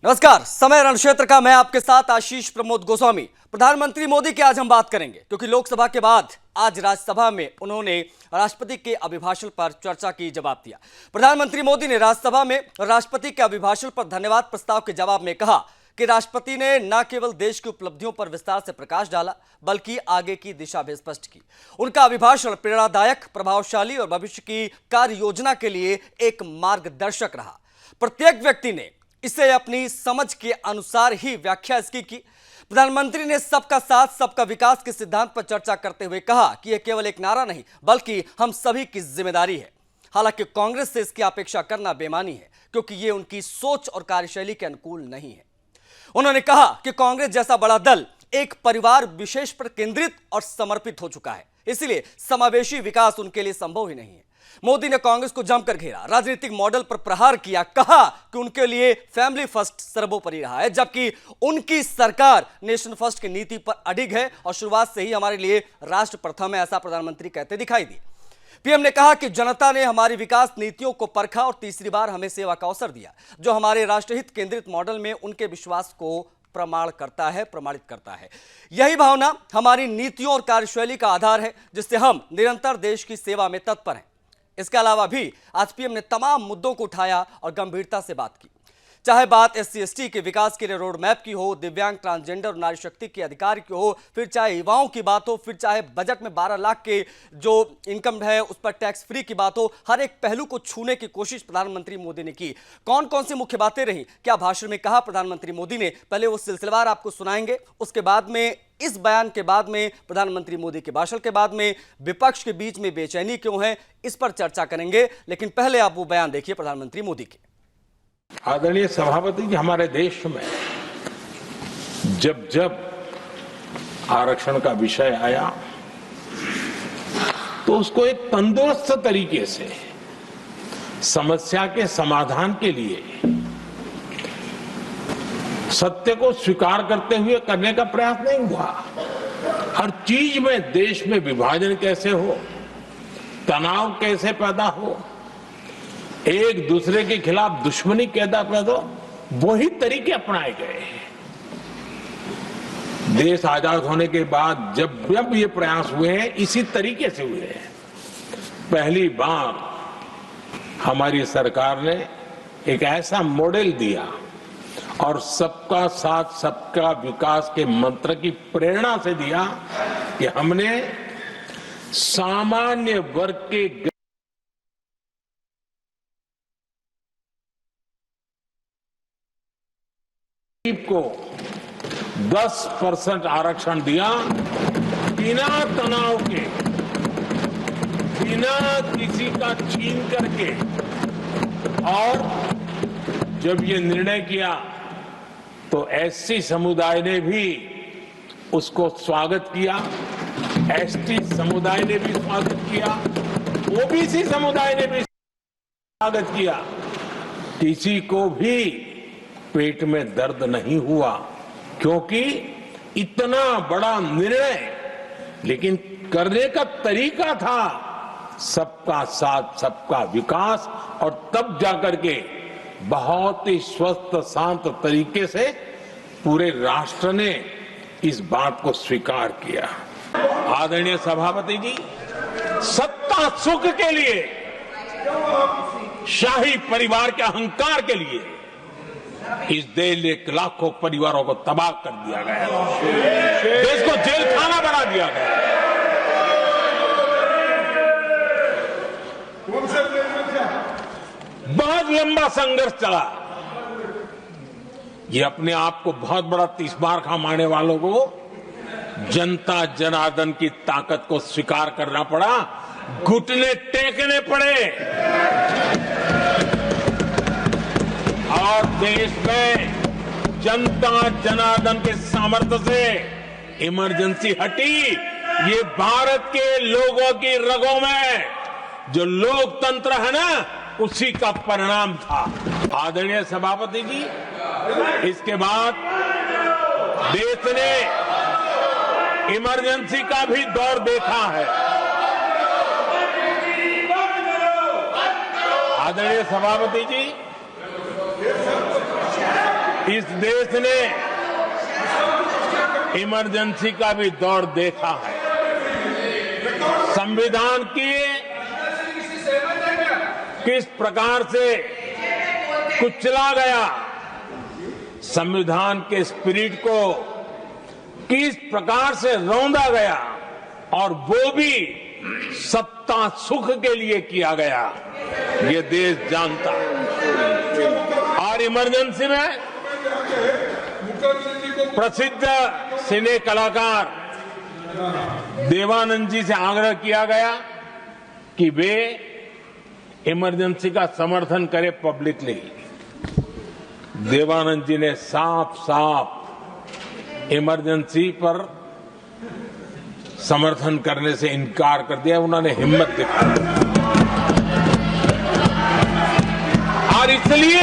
नमस्कार, समय रणक्षेत्र का मैं आपके साथ आशीष प्रमोद गोस्वामी। प्रधानमंत्री मोदी की आज हम बात करेंगे क्योंकि लोकसभा के बाद आज राज्यसभा में उन्होंने राष्ट्रपति के अभिभाषण पर चर्चा की जवाब दिया। प्रधानमंत्री मोदी ने राज्यसभा में राष्ट्रपति के अभिभाषण पर धन्यवाद प्रस्ताव के जवाब में कहा कि राष्ट्रपति ने न केवल देश की उपलब्धियों पर विस्तार से प्रकाश डाला बल्कि आगे की दिशा भी स्पष्ट की। उनका अभिभाषण प्रेरणादायक, प्रभावशाली और भविष्य की कार्य योजना के लिए एक मार्गदर्शक रहा। प्रत्येक व्यक्ति ने इसे अपनी समझ के अनुसार ही व्याख्या इसकी की। प्रधानमंत्री ने सबका साथ सबका विकास के सिद्धांत पर चर्चा करते हुए कहा कि यह केवल एक नारा नहीं बल्कि हम सभी की जिम्मेदारी है। हालांकि कांग्रेस से इसकी अपेक्षा करना बेमानी है क्योंकि यह उनकी सोच और कार्यशैली के अनुकूल नहीं है। उन्होंने कहा कि कांग्रेस जैसा बड़ा दल एक परिवार विशेष पर केंद्रित और समर्पित हो चुका है, इसलिए समावेशी विकास उनके लिए संभव ही नहीं है। मोदी ने कांग्रेस को जमकर घेरा, राजनीतिक मॉडल पर प्रहार किया, कहा कि उनके लिए फैमिली फर्स्ट सर्वोपरि रहा है, जबकि उनकी सरकार नेशन फर्स्ट की नीति पर अडिग है और शुरुआत से ही हमारे लिए राष्ट्र प्रथम है, ऐसा प्रधानमंत्री कहते दिखाई दिए। पीएम ने कहा कि जनता ने हमारी विकास नीतियों को परखा और तीसरी बार हमें सेवा का अवसर दिया, जो हमारे राष्ट्रहित केंद्रित मॉडल में उनके विश्वास को प्रमाणित करता है। यही भावना हमारी नीतियों और कार्यशैली का आधार है, जिससे हम निरंतर देश की सेवा में तत्पर हैं। इसके अलावा भी आज पीएम ने तमाम मुद्दों को उठाया और गंभीरता से बात की, चाहे बात SC/ST के विकास के लिए रोड मैप की हो, दिव्यांग, ट्रांसजेंडर और नारी शक्ति के अधिकार की हो, फिर चाहे युवाओं की बात हो, फिर चाहे बजट में 12 लाख के जो इनकम है उस पर टैक्स फ्री की बात हो। हर एक पहलू को छूने की कोशिश प्रधानमंत्री मोदी ने की। कौन कौन सी मुख्य बातें रही, क्या भाषण में कहा प्रधानमंत्री मोदी ने, पहले वो सिलसिलेवार आपको सुनाएंगे। उसके बाद में इस बयान के बाद में प्रधानमंत्री मोदी के भाषण के बाद में विपक्ष के बीच में बेचैनी क्यों है, इस पर चर्चा करेंगे। लेकिन पहले आप वो बयान देखिए प्रधानमंत्री मोदी के। आदरणीय सभापति जी, हमारे देश में जब जब आरक्षण का विषय आया तो उसको एक तंदुरुस्त तरीके से समस्या के समाधान के लिए सत्य को स्वीकार करते हुए करने का प्रयास नहीं हुआ। हर चीज में देश में विभाजन कैसे हो, तनाव कैसे पैदा हो, एक दूसरे के खिलाफ दुश्मनी कैदा पैदा हो, वही तरीके अपनाए गए हैं। देश आजाद होने के बाद जब जब ये प्रयास हुए हैं इसी तरीके से हुए हैं। पहली बार हमारी सरकार ने एक ऐसा मॉडल दिया और सबका साथ सबका विकास के मंत्र की प्रेरणा से दिया कि हमने सामान्य वर्ग के को 10% आरक्षण दिया, बिना तनाव के, बिना किसी का छीन करके। और जब ये निर्णय किया तो SC समुदाय ने भी उसको स्वागत किया, ST समुदाय ने भी स्वागत किया, OBC समुदाय ने भी स्वागत किया। किसी को भी पेट में दर्द नहीं हुआ क्योंकि इतना बड़ा निर्णय, लेकिन करने का तरीका था सबका साथ सबका विकास, और तब जाकर के बहुत ही स्वस्थ शांत तरीके से पूरे राष्ट्र ने इस बात को स्वीकार किया। आदरणीय सभापति जी, सत्ता सुख के लिए, शाही परिवार के अहंकार के लिए इस देश के लाखों परिवारों को तबाह कर दिया गया, देश को जेल खाना बना दिया गया। बहुत लंबा संघर्ष चला। ये अपने आप को बहुत बड़ा 30 बार खा मारने वालों को जनता जनार्दन की ताकत को स्वीकार करना पड़ा, घुटने टेकने पड़े और देश में जनता जनार्दन के सामर्थ्य से इमरजेंसी हटी। ये भारत के लोगों की रगों में जो लोकतंत्र है ना, उसी का परिणाम था। आदरणीय सभापति जी, इसके बाद देश ने इमरजेंसी का भी दौर देखा है। आदरणीय सभापति जी, इस देश ने इमरजेंसी का भी दौर देखा है। संविधान की किस प्रकार से कुचला गया, संविधान के स्पिरिट को किस प्रकार से रौंदा गया, और वो भी सत्ता सुख के लिए किया गया, ये देश जानता है। और इमरजेंसी में प्रसिद्ध सिने कलाकार देवानंद जी से आग्रह किया गया कि वे इमरजेंसी का समर्थन करें पब्लिकली। देवानंद जी ने साफ साफ इमरजेंसी पर समर्थन करने से इनकार कर दिया। उन्होंने हिम्मत दिखाई, और इसलिए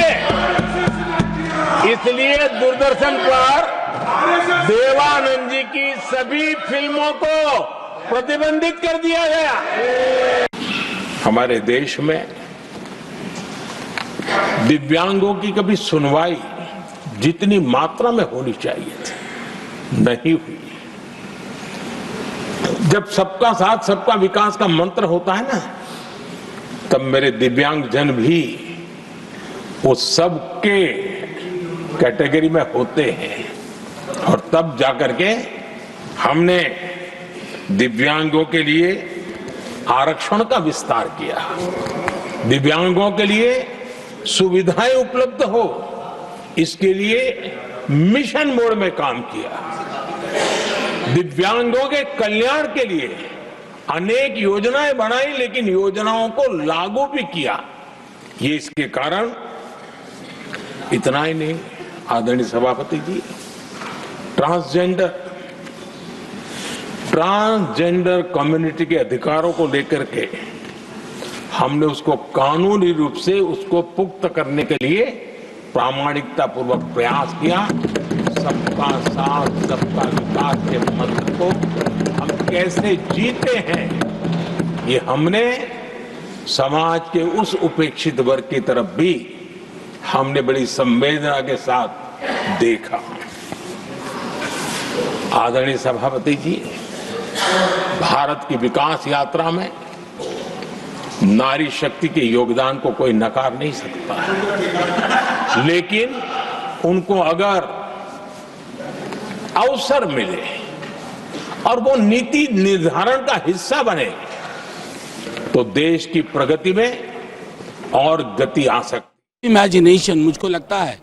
दूरदर्शन पर देवानंद जी की सभी फिल्मों को प्रतिबंधित कर दिया गया। हमारे देश में दिव्यांगों की कभी सुनवाई जितनी मात्रा में होनी चाहिए थी नहीं हुई। जब सबका साथ सबका विकास का मंत्र होता है ना, तब मेरे दिव्यांग जन भी उस सबके कैटेगरी में होते हैं, और तब जाकर के हमने दिव्यांगों के लिए आरक्षण का विस्तार किया, दिव्यांगों के लिए सुविधाएं उपलब्ध हो, इसके लिए मिशन मोड में काम किया। दिव्यांगों के कल्याण के लिए अनेक योजनाएं बनाई, लेकिन योजनाओं को लागू भी किया। ये इसके कारण इतना ही नहीं, आदरणीय सभापति जी, ट्रांसजेंडर कम्युनिटी के अधिकारों को लेकर के हमने उसको कानूनी रूप से उसको पुख्त करने के लिए प्रामाणिकता पूर्वक प्रयास किया। सबका साथ सबका विकास के मंत्र को हम कैसे जीते हैं, ये हमने समाज के उस उपेक्षित वर्ग की तरफ भी हमने बड़ी संवेदना के साथ देखा। आदरणीय सभापति जी, भारत की विकास यात्रा में नारी शक्ति के योगदान को कोई नकार नहीं सकता है, लेकिन उनको अगर अवसर मिले और वो नीति निर्धारण का हिस्सा बने तो देश की प्रगति में और गति आ सकती। इमेजिनेशन, मुझको लगता है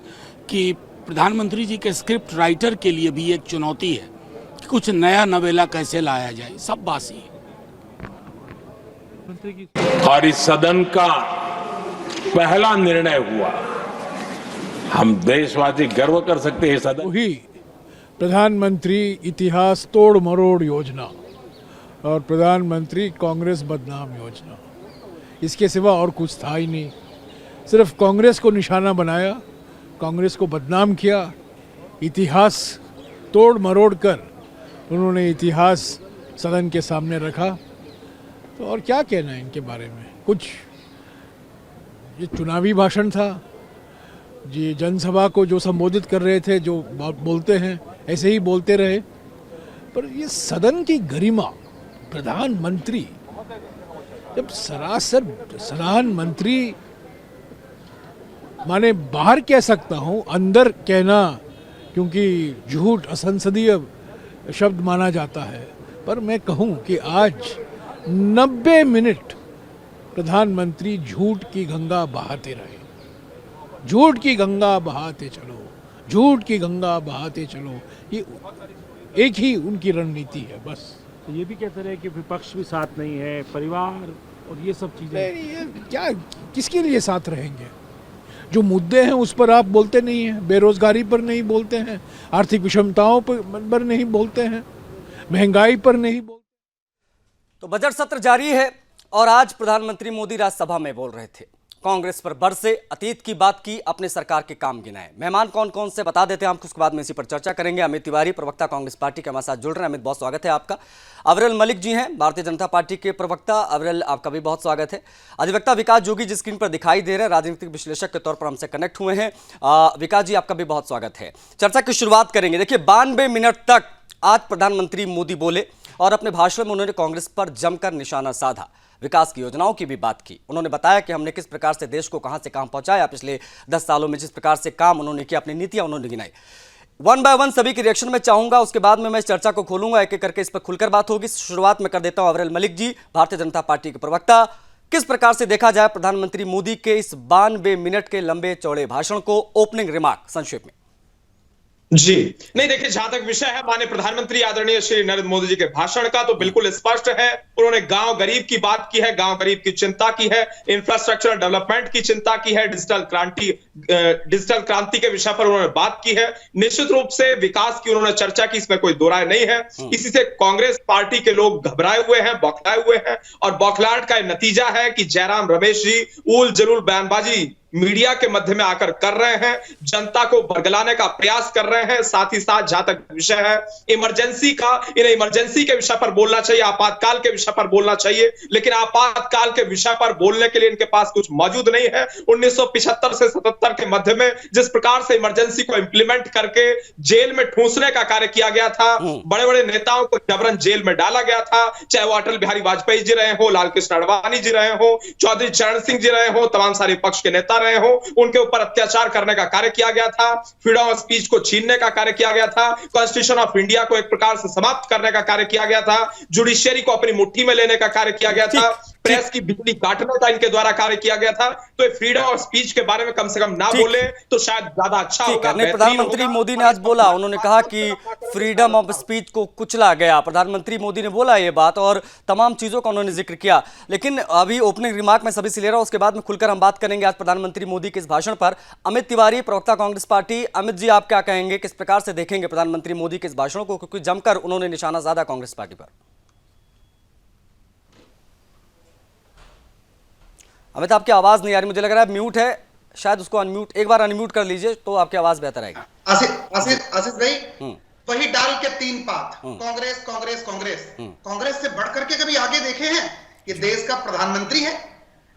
कि प्रधानमंत्री जी के स्क्रिप्ट राइटर के लिए भी एक चुनौती है कि कुछ नया नवेला कैसे लाया जाए, सब बासी। और इस सदन का पहला निर्णय हुआ, हम देशवासी गर्व कर सकते हैं। सदन वही प्रधानमंत्री इतिहास तोड़ मरोड़ योजना और प्रधानमंत्री कांग्रेस बदनाम योजना, इसके सिवा और कुछ था ही नहीं। सिर्फ कांग्रेस को निशाना बनाया, कांग्रेस को बदनाम किया, इतिहास तोड़ मरोड़ कर उन्होंने इतिहास सदन के सामने रखा। तो और क्या कहना है इनके बारे में, कुछ ये चुनावी भाषण था, ये जनसभा को जो संबोधित कर रहे थे, जो बोलते हैं ऐसे ही बोलते रहे। पर ये सदन की गरिमा, प्रधानमंत्री जब सरासर प्रधानमंत्री माने बाहर कह सकता हूँ, अंदर कहना क्योंकि झूठ असंसदीय शब्द माना जाता है, पर मैं कहूँ कि आज 90 मिनट प्रधानमंत्री झूठ की गंगा बहाते रहे। झूठ की गंगा बहाते चलो, झूठ की गंगा बहाते चलो, ये एक ही उनकी रणनीति है बस। तो ये भी कहते रहे कि विपक्ष भी साथ नहीं है, परिवार और ये सब चीजें। ये क्या, किसके लिए साथ रहेंगे? जो मुद्दे हैं उस पर आप बोलते नहीं हैं, बेरोजगारी पर नहीं बोलते हैं, आर्थिक विषमताओं पर नहीं बोलते हैं, महंगाई पर नहीं बोलते। तो बजट सत्र जारी है और आज प्रधानमंत्री मोदी राज्यसभा में बोल रहे थे। कांग्रेस पर बरसे, अतीत की बात की, अपने सरकार के काम गिनाए। मेहमान कौन कौन से बता देते हैं आपको, उसके बाद में इसी पर चर्चा करेंगे। अमित तिवारी, प्रवक्ता कांग्रेस पार्टी के हमारे साथ जुड़ रहे हैं। अमित, बहुत स्वागत है आपका। अविरल मलिक जी हैं, भारतीय जनता पार्टी के प्रवक्ता। अविरल, आपका भी बहुत स्वागत है। अधिवक्ता विकास जोगी जी स्क्रीन पर दिखाई दे रहे हैं, राजनीतिक विश्लेषक के तौर पर हमसे कनेक्ट हुए हैं। विकास जी, आपका भी बहुत स्वागत है। चर्चा की शुरुआत करेंगे। देखिए, 92 मिनट तक आज प्रधानमंत्री मोदी बोले और अपने भाषण में उन्होंने कांग्रेस पर जमकर निशाना साधा, विकास की योजनाओं की भी बात की। उन्होंने बताया कि हमने किस प्रकार से देश को कहां से कहां पहुंचाया पिछले 10 सालों में, जिस प्रकार से काम उन्होंने किया, अपनी नीतियां उन्होंने गिनाई। वन बाय वन सभी के रिएक्शन में चाहूंगा, उसके बाद में मैं इस चर्चा को खोलूंगा, एक एक करके इस पर खुलकर बात होगी। शुरुआत में कर देता हूं अविरल मलिक जी, भारतीय जनता पार्टी के प्रवक्ता। किस प्रकार से देखा जाए प्रधानमंत्री मोदी के इस 92 मिनट के लंबे चौड़े भाषण को, ओपनिंग रिमार्क संक्षेप में? जी नहीं, देखिए, जहां तक विषय है माननीय प्रधानमंत्री आदरणीय श्री नरेंद्र मोदी जी के भाषण का, तो बिल्कुल स्पष्ट है। उन्होंने गांव गरीब की बात की है, गांव गरीब की चिंता की है, इंफ्रास्ट्रक्चर डेवलपमेंट की चिंता की है, डिजिटल क्रांति के विषय पर उन्होंने बात की है। निश्चित रूप से विकास की उन्होंने चर्चा की, इसमें कोई दो राय नहीं है। इसी से कांग्रेस पार्टी के लोग घबराए हुए हैं, बौखलाए हुए हैं, और बौखलाहट का नतीजा है कि जयराम रमेश जी उल जलूल बयानबाजी मीडिया के मध्य में आकर कर रहे हैं, जनता को बरगलाने का प्रयास कर रहे हैं। साथ ही साथ जहां तक विषय है इमरजेंसी का, इन्हें इमरजेंसी के विषय पर बोलना चाहिए, आपातकाल के विषय पर बोलना चाहिए, लेकिन आपातकाल के विषय पर बोलने के लिए इनके पास कुछ मौजूद नहीं है। 1975 से 77 के मध्य में जिस प्रकार से इमरजेंसी को इंप्लीमेंट करके जेल में ठूंसने का कार्य किया गया था, बड़े बड़े नेताओं को जबरन जेल में डाला गया था, चाहे वो अटल बिहारी वाजपेयी जी रहे हो, लाल कृष्ण आडवाणी जी रहे हो, चौधरी चरण सिंह जी रहे हो, तमाम सारे पक्ष के नेता रहे हो, उनके ऊपर अत्याचार करने का कार्य किया गया था, फ्रीडम ऑफ स्पीच को छीनने का कार्य किया गया था, कॉन्स्टिट्यूशन ऑफ इंडिया को एक प्रकार से समाप्त करने का कार्य किया गया था, जुडिशियरी को अपनी मुट्ठी में लेने का कार्य किया गया था, प्रेस की बिजली काटने का इनके द्वारा कार्य किया गया था। तो फ्रीडम ऑफ स्पीच के बारे में कम से कम ना बोले तो शायद ज्यादा अच्छा होगा। प्रधानमंत्री मोदी ने आज बोला, उन्होंने कहा कि फ्रीडम ऑफ स्पीच को कुचला गया। प्रधानमंत्री मोदी ने बोला ये बात और तमाम चीजों का उन्होंने जिक्र किया। लेकिन अभी ओपनिंग रिमार्क में सभी से ले रहा हूं, उसके बाद में खुलकर हम बात करेंगे आज प्रधानमंत्री मोदी के इस भाषण पर। अमित तिवारी, प्रवक्ता कांग्रेस पार्टी। अमित जी, आप क्या कहेंगे, किस प्रकार से देखेंगे प्रधानमंत्री मोदी के इस भाषण को, क्योंकि जमकर उन्होंने निशाना साधा कांग्रेस पार्टी पर? अमित, आपकी आवाज नहीं आ रही, मुझे लग रहा है म्यूट है, शायद उसको अनम्यूट, एक बार अनम्यूट कर लीजिए तो आपकी आवाज बेहतर आएगी। आशीष भाई, वही डाल के तीन पात, कांग्रेस कांग्रेस कांग्रेस। कांग्रेस से बढ़कर के कभी आगे देखे हैं? ये देश का प्रधानमंत्री है,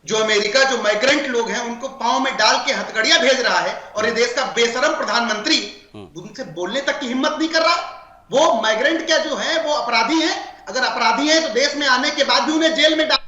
जो अमेरिका, जो माइग्रेंट लोग हैं उनको पांव में डाल के हथकड़ियां भेज रहा है, और ये देश का बेशरम प्रधानमंत्री उनसे बोलने तक की हिम्मत नहीं कर रहा। वो माइग्रेंट क्या जो है वो अपराधी है, अगर अपराधी है तो देश में आने के बाद भी उन्हें जेल में डाल,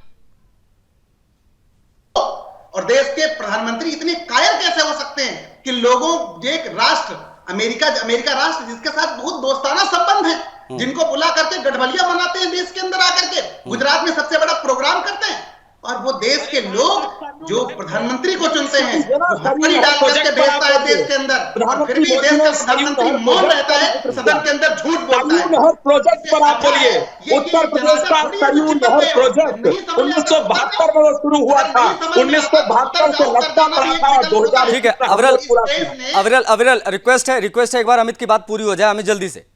और देश के प्रधानमंत्री इतने कायर कैसे हो सकते हैं कि लोगों, एक राष्ट्र अमेरिका राष्ट्र जिसके साथ बहुत दोस्ताना संबंध है, जिनको बुला करके गठबलिया बनाते हैं देश के अंदर आकर के, गुजरात में सबसे बड़ा प्रोग्राम करते हैं, और वो देश के लोग जो प्रधानमंत्री को चुनते हैं हथकड़ी डाल करके भेजता है देश के अंदर, और फिर भी देश का प्रधानमंत्री मौन रहता है, सदन के अंदर झूठ बोलता है। नहर प्रोजेक्ट पर आप बोलिए, उत्तर प्रदेश का सरयू नहर प्रोजेक्ट 1972 में शुरू हुआ था, 1972 से लगता रहा, 2000। ठीक है, अविरल रिक्वेस्ट है एक बार अमित की बात पूरी हो जाए, अमित जल्दी से।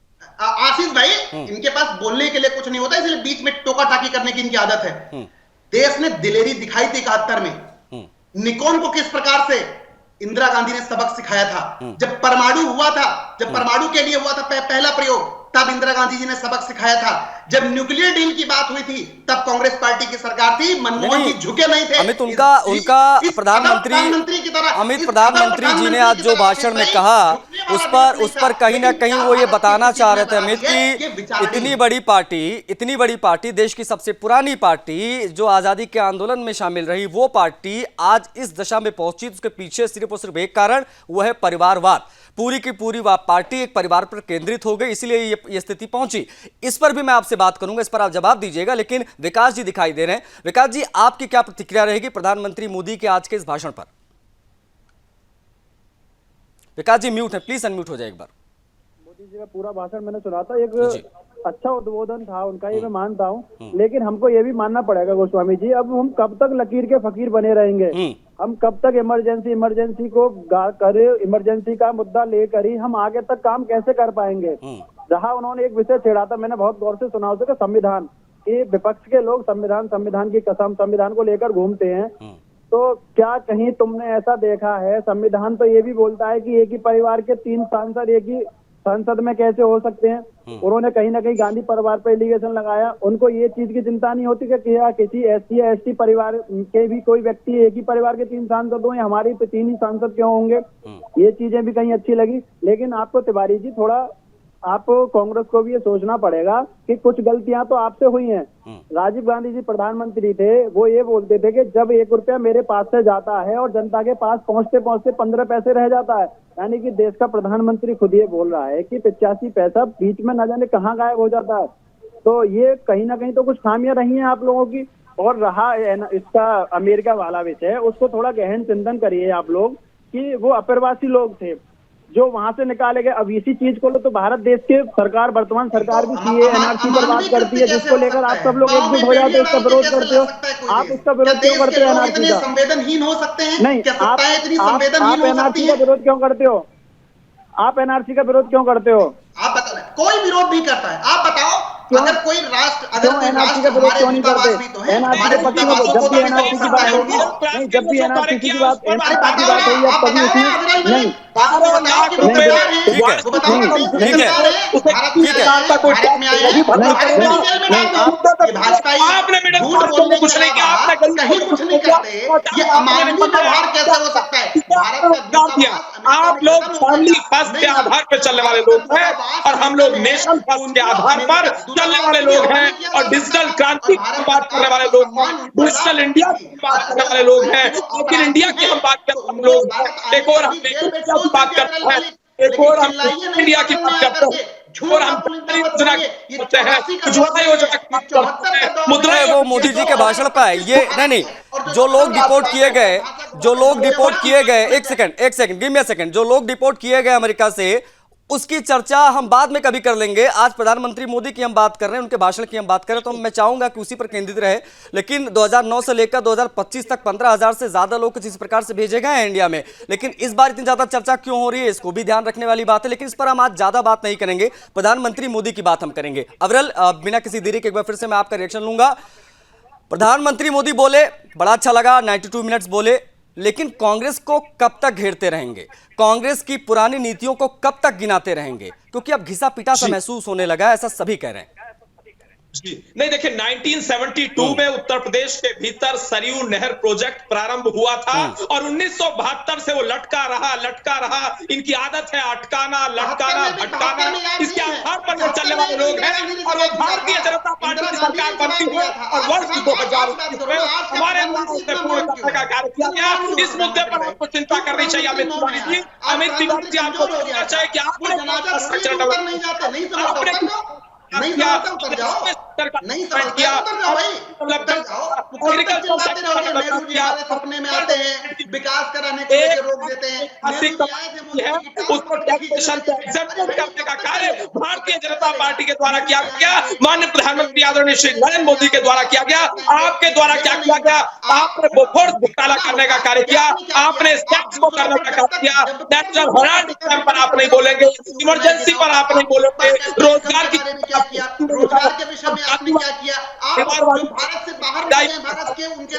आशीष भाई, इनके पास बोलने के लिए कुछ नहीं होता, इसलिए बीच में टोका टाकी करने की इनकी आदत है। देश ने दिलेरी दिखाई थी 71 में, निकोन को किस प्रकार से इंदिरा गांधी ने सबक सिखाया था। जब परमाणु हुआ था, जब परमाणु के लिए हुआ था पहला प्रयोग, तब इंदिरा गांधी जी ने सबक सिखाया था। जब न्यूक्लियर डील की बात हुई थी तब कांग्रेस पार्टी की सरकार थी, मनमोहन जी झुके नहीं थे। अमित, उनका प्रधानमंत्री की तरह अमित प्रधानमंत्री जी ने आज जो भाषण में कहा, उस पर कहीं ना कहीं वो ये बताना चाह रहे थे अमित की इतनी बड़ी पार्टी, देश की सबसे पुरानी पार्टी, जो आजादी के आंदोलन में शामिल रही, वो पार्टी आज इस दशा में पहुंची, उसके पीछे सिर्फ और सिर्फ एक कारण, वो है परिवारवाद। पूरी की पूरी पार्टी एक परिवार पर केंद्रित हो गई, इसलिए ये स्थिति पहुंची। इस पर भी मैं आपसे बात करूंगा, इस पर आप जवाब दीजिएगा। लेकिन विकास जी दिखाई दे रहे हैं, विकास जी, आपकी क्या प्रतिक्रिया रहेगी प्रधानमंत्री मोदी के आज के इस भाषण पर? विकास जी म्यूट है, प्लीज अनम्यूट हो जाए एक बार। मोदी जी का पूरा भाषण मैंने सुना था, एक अच्छा उद्बोधन था उनका, ये मैं मानता हूँ, लेकिन हमको ये भी मानना पड़ेगा गोस्वामी जी, अब हम कब तक लकीर के फकीर बने रहेंगे? हम कब तक इमरजेंसी को करे, इमरजेंसी का मुद्दा लेकर ही हम आगे तक काम कैसे कर पाएंगे? जहाँ उन्होंने एक विषय छेड़ा था, मैंने बहुत गौर से सुना उसका, संविधान, कि विपक्ष के लोग संविधान की कसम, संविधान को लेकर घूमते हैं। तो क्या कहीं तुमने ऐसा देखा है? संविधान तो ये भी बोलता है कि एक ही परिवार के 3 सांसद एक ही संसद में कैसे हो सकते हैं। उन्होंने कहीं ना कहीं गांधी परिवार पर एलिगेशन लगाया। उनको ये चीज की चिंता नहीं होती कि क्या किसी SC या ST परिवार के भी कोई व्यक्ति एक ही परिवार के 3 सांसद हो, या हमारी तो 3 ही सांसद क्यों होंगे? ये चीजें भी कहीं अच्छी लगी। लेकिन आपको तिवारी जी थोड़ा आप कांग्रेस को भी ये सोचना पड़ेगा कि कुछ गलतियां तो आपसे हुई हैं। राजीव गांधी जी प्रधानमंत्री थे, वो ये बोलते थे कि जब 1 रुपया मेरे पास से जाता है और जनता के पास पहुंचते पहुंचते 15 पैसे रह जाता है, यानी कि देश का प्रधानमंत्री खुद ये बोल रहा है कि 85 पैसा बीच में न जाने कहाँ गायब हो जाता है। तो ये कहीं ना कहीं तो कुछ खामियां रही हैं आप लोगों की। और रहा इसका अमेरिका वाला विषय, उसको थोड़ा गहन चिंतन करिए आप लोग कि वो अप्रवासी लोग थे जो वहां से निकाले गए। अब इसी चीज को लो तो भारत देश के सरकार, वर्तमान सरकार भी CAA NRC पर बात करती है, जिसको लेकर आप सब लोग एकजुट हो जाते हो, उसका विरोध करते हो। आप उसका विरोध क्यों करते हो? NRC का संवेदनहीन हो सकते हैं? नहीं, आप NRC का विरोध क्यों करते हो? आप NRC का विरोध क्यों करते हो? आप बताओ। कोई विरोध नहीं करता है। आप बताओ, अगर कोई राष्ट्र हमारे दूतावास भी तो है, हमारे दूतावासों को तो NRC की बात होगी, नहीं, जब भी NRC की बात हुई है तभी उसमें नहीं। कुछ नहीं किया, आपने कहीं कुछ नहीं करते। ये अमानवीय व्यवहार कैसे हो सकता है? आप लोग फैमिली फर्स्ट के आधार पर चलने वाले लोग हैं और हम लोग नेशन फर्स्ट के आधार पर चलने वाले लोग हैं और डिजिटल क्रांति की बात करने वाले लोग हैं, डिजिटल इंडिया की बात करने वाले लोग हैं, लेकिन इंडिया की हम बात करते हम लोग हैं। एक और हम इंडिया की बात करते हैं, एक और हम इंडिया की बात करते हैं, और हम योजना करते हैं, उज्ज्वला योजना की बात करते हैं, मुद्रा। वो मोदी जी के भाषण पर है ये। नहीं, जो लोग डिपोर्ट किए गए, एक second, give me a second, जो लोग डिपोर्ट किए गए अमेरिका से, उसकी चर्चा हम बाद में कभी कर लेंगे। आज प्रधानमंत्री मोदी की हम बात कर रहे हैं, उनके भाषण की हम बात करें, तो मैं चाहूंगा कि उसी पर केंद्रित रहे। लेकिन 2009 से लेकर 2025 तक 15,000 से ज्यादा लोग जिस प्रकार से भेजे गए हैं इंडिया में, लेकिन इस बार इतनी ज्यादा चर्चा क्यों हो रही है, इसको भी ध्यान रखने वाली बात है। लेकिन इस पर हम आज ज्यादा बात नहीं करेंगे, प्रधानमंत्री मोदी की बात हम करेंगे। अविरल, बिना किसी देरी के एक बार फिर से मैं आपका रिएक्शन लूंगा। प्रधानमंत्री मोदी बोले, बड़ा अच्छा लगा, 92 मिनट्स बोले, लेकिन कांग्रेस को कब तक घेरते रहेंगे? कांग्रेस की पुरानी नीतियों को कब तक गिनाते रहेंगे? क्योंकि अब घिसा पिटा सा महसूस होने लगा है, ऐसा सभी कह रहे हैं। जी नहीं, देखिए 1972 में उत्तर प्रदेश के भीतर सरयू नहर प्रोजेक्ट प्रारंभ हुआ था और 1972 से वो लटका रहा। इनकी आदत है अटकाना, लटकाना, भटकाना। इसके आधार पर वो चलने वाले लोग हैं और वो भारतीय जनता पार्टी की सरकार बनती है और वर्ष 2021 में हमारे पूर्ण करने का कार्य किया गया। इस मुद्दे पर आपको चिंता करनी चाहिए अमित तिवारी जी। अमित तिवारी जी, आपको सोचना चाहिए कि आपने नहीं समझता, उतर जाओ। नहीं समझता, उतर जाओ भाई, उतर जाओ। चिल्लाते रहोगे, नेहरू जी हमारे सपने में आते हैं, विकास कराने के लिए रोक देते हैं। उसको टैक्सेशन से एग्जेम्प्ट करने का कार्य भारतीय जनता पार्टी के द्वारा किया गया, माननीय प्रधानमंत्री आदरणीय श्री नरेंद्र मोदी के द्वारा किया गया। आपके द्वारा क्या किया गया? आपने बोफोर्स घोटाला करने का कार्य किया, आपने टैक्स को करने का कार्य किया। नेशनल हेराल्ड पर आप नहीं बोलेंगे, इमरजेंसी पर आप नहीं बोलेंगे, रोजगार की रोजगार के विषय में आपने क्या किया? आप भारत से बाहर भारत के उनके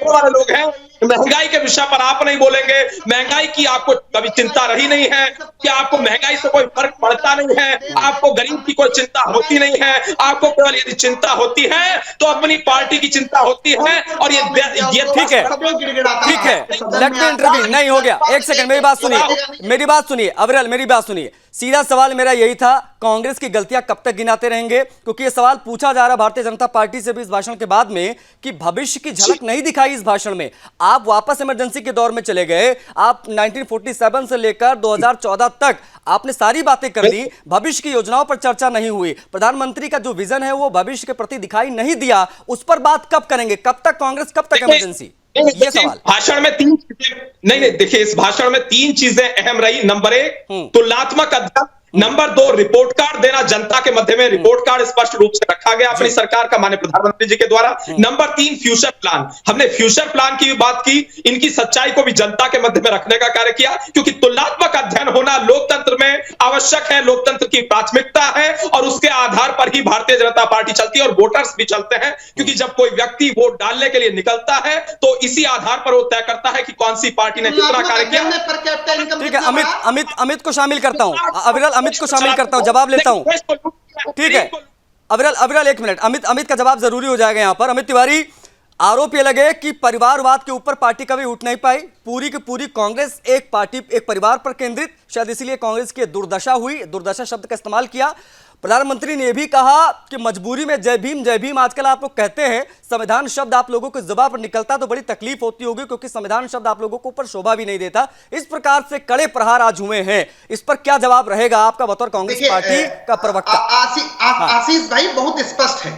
वाले लोग हैं, महंगाई के विषय पर आप नहीं बोलेंगे। महंगाई की आपको कभी चिंता रही नहीं है कि आपको महंगाई से कोई फर्क पड़ता नहीं है, आपको गरीब की कोई चिंता होती नहीं है। आपको केवल यदि चिंता होती है तो अपनी पार्टी की चिंता होती है और ये ठीक है, लेट मी इंटरव्यू। नहीं हो गया, एक सेकंड, मेरी बात सुनिए अविरल, मेरी बात सुनिए। सीधा सवाल मेरा यही था, कांग्रेस की गलतियां कब तक गिनाते रहेंगे? क्योंकि यह सवाल पूछा जा रहा भारतीय जनता पार्टी से भी इस भाषण के बाद में कि भविष्य की झलक नहीं दिखाई इस भाषण में। आप वापस इमरजेंसी के दौर में चले गए। आप 1947 से लेकर 2014 तक आपने सारी बातें कर दी, भविष्य की योजनाओं पर चर्चा नहीं हुई। प्रधानमंत्री का जो विजन है वो भविष्य के प्रति दिखाई नहीं दिया। उस पर बात कब करेंगे? कब तक कांग्रेस, कब तक इमरजेंसी? ये सवाल। भाषण में 3 चीजें नहीं, देखिए इस भाषण में 3 चीजें अहम रही। नंबर 1, तुलनात्मक अध्ययन नंबर 2, रिपोर्ट कार्ड देना जनता के मध्य में, रिपोर्ट कार्ड स्पष्ट रूप से रखा गया अपनी सरकार का माननीय प्रधानमंत्री जी के द्वारा। नंबर 3, फ्यूचर प्लान, हमने फ्यूचर प्लान की बात की, इनकी सच्चाई को भी जनता के मध्य में रखने का कार्य किया, क्योंकि तुलनात्मक अध्ययन होना लोकतंत्र में आवश्यक है, लोकतंत्र की प्राथमिकता है और उसके आधार पर ही भारतीय जनता पार्टी चलती है और वोटर्स भी चलते हैं, क्योंकि जब कोई व्यक्ति वोट डालने के लिए निकलता है तो इसी आधार पर वो तय करता है कि कौन सी पार्टी ने कितना कार्य किया। ठीक है, अमित को शामिल करता हूं, अमित को शामिल करता हूं, जवाब लेता हूं। ठीक है, अविरल 1 मिनट, अमित का जवाब जरूरी हो जाएगा यहां पर। अमित तिवारी, आरोप ये लगे कि परिवारवाद के ऊपर पार्टी कभी उठ नहीं पाई, पूरी की पूरी कांग्रेस एक पार्टी, एक परिवार पर केंद्रित, शायद इसीलिए कांग्रेस की दुर्दशा हुई, दुर्दशा शब्द का इस्तेमाल किया। प्रधानमंत्री ने भी कहा कि मजबूरी में जय भीम आजकल आप लोग कहते हैं, संविधान शब्द आप लोगों को जुबान पर निकलता तो बड़ी तकलीफ होती होगी, क्योंकि संविधान शब्द आप लोगों को ऊपर शोभा भी नहीं देता। इस प्रकार से कड़े प्रहार आज हुए हैं, इस पर क्या जवाब रहेगा आपका बतौर कांग्रेस पार्टी का प्रवक्ता? आशीष भाई, बहुत स्पष्ट है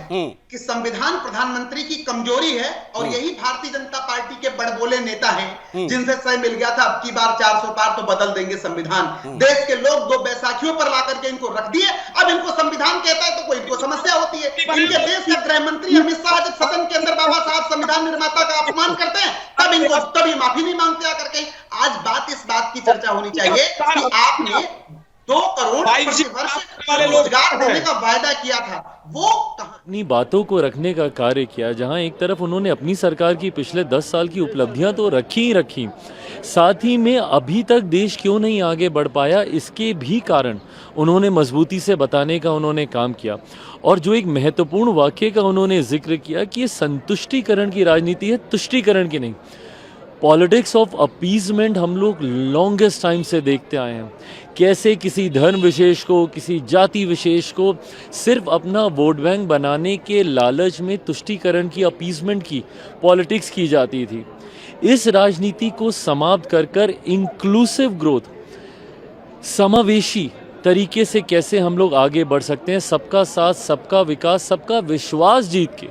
कि संविधान प्रधानमंत्री की कमजोरी है और यही भारतीय जनता पार्टी के बड़बोले नेता हैं जिनसे सही मिल गया था अब की बार 400 पार तो बदल देंगे संविधान। देश के लोग 2 बैसाखियों पर ला करके इनको रख दिए, अब इनको संविधान कहता है तो कोई इनको समस्या होती है। इनके देश का गृह मंत्री अमित शाह जब सदन के अंदर बाबा साहब संविधान निर्माता का अपमान करते हैं तभी माफी नहीं मांगते आकर के। आज बात इस बात की चर्चा होनी चाहिए कि आपने 2 करोड़ प्रति वर्ष रोजगार देने का वायदा किया था, वो अपनी बातों को रखने का कार्य किया। जहां एक तरफ उन्होंने अपनी सरकार की पिछले 10 साल की उपलब्धियां तो रखी ही रखी, साथ ही में अभी तक देश क्यों नहीं आगे बढ़ पाया इसके भी कारण उन्होंने मजबूती से बताने का उन्होंने काम किया। और जो एक महत्वपूर्ण वाक्य का उन्होंने जिक्र किया कि ये संतुष्टिकरण की राजनीति है, तुष्टिकरण की नहीं। पॉलिटिक्स ऑफ अपीजमेंट हम लोग लॉन्गेस्ट टाइम से देखते आए हैं, कैसे किसी धर्म विशेष को, किसी जाति विशेष को सिर्फ अपना वोट बैंक बनाने के लालच में तुष्टिकरण की, अपीजमेंट की पॉलिटिक्स की जाती थी। इस राजनीति को समाप्त कर इंक्लूसिव ग्रोथ, समावेशी तरीके से कैसे हम लोग आगे बढ़ सकते हैं, सबका साथ, सबका विकास, सबका विश्वास जीत के